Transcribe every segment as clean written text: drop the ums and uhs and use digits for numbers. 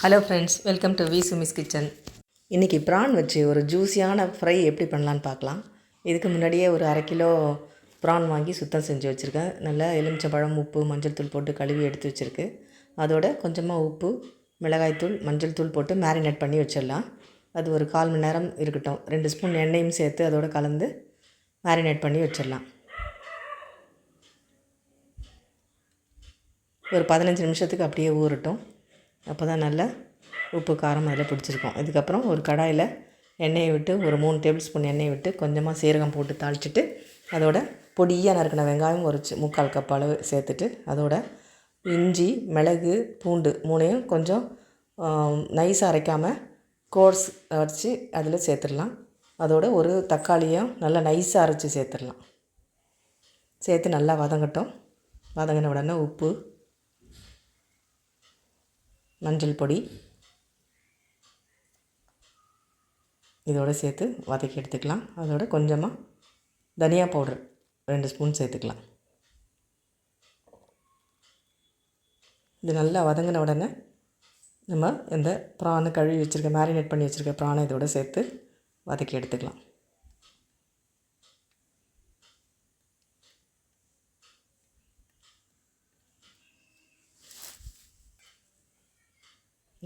Hello friends, welcome to V Sumi's kitchen. இன்றைக்கி prawn வச்சு ஒரு ஜூஸியான ஃப்ரை எப்படி பண்ணலான்னு பார்க்கலாம். இதுக்கு முன்னாடியே ஒரு 1/2 கிலோ ப்ரான் வாங்கி சுத்தம் செஞ்சு வச்சுருக்கேன். நல்லா எலுமிச்சம்பழம், உப்பு, மஞ்சள் தூள் போட்டு கழுவி எடுத்து வச்சுருக்கு. அதோட கொஞ்சமாக உப்பு, மிளகாய்த்தூள், மஞ்சள் தூள் போட்டு மேரினேட் பண்ணி வச்சிடலாம். அது ஒரு 1/4 மணி நேரம் இருக்கட்டும். 2 ஸ்பூன் எண்ணெயும் சேர்த்து அதோடு கலந்து மேரினேட் பண்ணி வச்சிடலாம். ஒரு 15 நிமிஷத்துக்கு அப்படியே ஊறட்டும். அப்போ தான் நல்லா உப்பு காரம் அதில் பிடிச்சிருக்கும். இதுக்கப்புறம் ஒரு கடாயில் எண்ணெயை விட்டு ஒரு 3 டேபிள் ஸ்பூன் எண்ணெயை விட்டு கொஞ்சமாக சீரகம் போட்டு தாளிச்சிட்டு அதோட பொடியாக நறுக்கின வெங்காயம் ஒரு 3/4 கப் அளவு சேர்த்துட்டு அதோட இஞ்சி, மிளகு, பூண்டு 3ஐயும் கொஞ்சம் நைஸாக அரைக்காமல் கோர்ஸ் அரைச்சி அதில் சேர்த்துடலாம். அதோட ஒரு தக்காளியும் நல்லா நைஸாக அரைச்சி சேர்த்துடலாம். சேர்த்து நல்லா வதங்கட்டும். வதங்கின உடனே உப்பு, மஞ்சள் பொடி இதோடு சேர்த்து வதக்கி எடுத்துக்கலாம். அதோட கொஞ்சமாக தனியா பவுடர் 2 ஸ்பூன் சேர்த்துக்கலாம். இது நல்லா வதங்கின உடனே நம்ம இந்த ப்ரானை கழுவி வச்சுருக்க மேரினேட் பண்ணி வச்சுருக்க ப்ரானை இதோடு சேர்த்து வதக்கி எடுத்துக்கலாம்.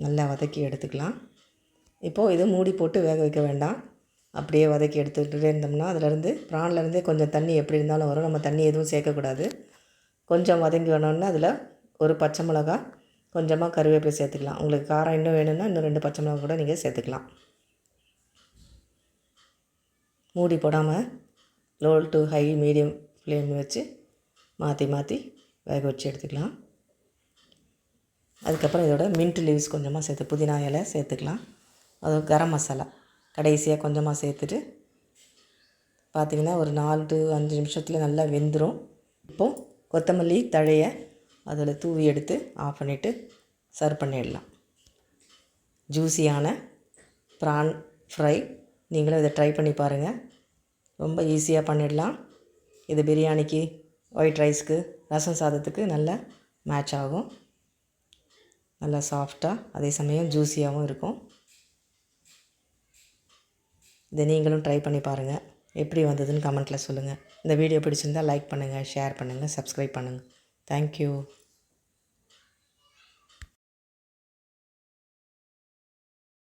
நல்லா வதக்கி எடுத்துக்கலாம். இப்போது இதை மூடி போட்டு வேக வைக்க வேண்டாம். அப்படியே வதக்கி எடுத்துக்கிட்டே இருந்தோம்னா அதிலேருந்து ப்ரான்லேருந்தே கொஞ்சம் தண்ணி எப்படி இருந்தாலும் வரும். நம்ம தண்ணி எதுவும் சேர்க்கக்கூடாது. கொஞ்சம் வதங்கி வேணும்னா அதில் ஒரு பச்சை மிளகா, கொஞ்சமாக கருவேப்பிலை சேர்த்துக்கலாம். உங்களுக்கு காரம் இன்னும் வேணும்னா இன்னும் 2 பச்சை மிளகா கூட நீங்கள் சேர்த்துக்கலாம். மூடி போடாமல் low to high medium flame வச்சு மாற்றி மாற்றி வேக வச்சு எடுத்துக்கலாம். அதுக்கப்புறம் இதோட மின்ட் லீவ்ஸ் கொஞ்சமாக சேர்த்து புதினா இலை சேர்த்துக்கலாம். அது கரம் மசாலா கடைசியாக கொஞ்சமாக சேர்த்துட்டு பார்த்திங்கன்னா ஒரு 4 to 5 நிமிஷத்தில் நல்லா வெந்துடும். இப்போது கொத்தமல்லி தழையை அதில் தூவி எடுத்து ஆஃப் பண்ணிவிட்டு சர்வ் பண்ணிடலாம். ஜூஸியான ப்ரான் ஃப்ரை நீங்களும் இதை ட்ரை பண்ணி பாருங்கள். ரொம்ப ஈஸியாக பண்ணிடலாம். இது பிரியாணிக்கு, ஒயிட் ரைஸ்க்கு, ரசம் சாதத்துக்கு நல்லா மேட்ச் ஆகும். நல்லா சாஃப்டாக அதே சமயம் ஜூஸியாகவும் இருக்கும். இதை நீங்களும் ட்ரை பண்ணி பாருங்கள். எப்படி வந்ததுன்னு கமெண்ட்டில் சொல்லுங்கள். இந்த வீடியோ பிடிச்சிருந்தால் லைக் பண்ணுங்கள், ஷேர் பண்ணுங்கள், சப்ஸ்கிரைப் பண்ணுங்கள். தேங்க்யூ.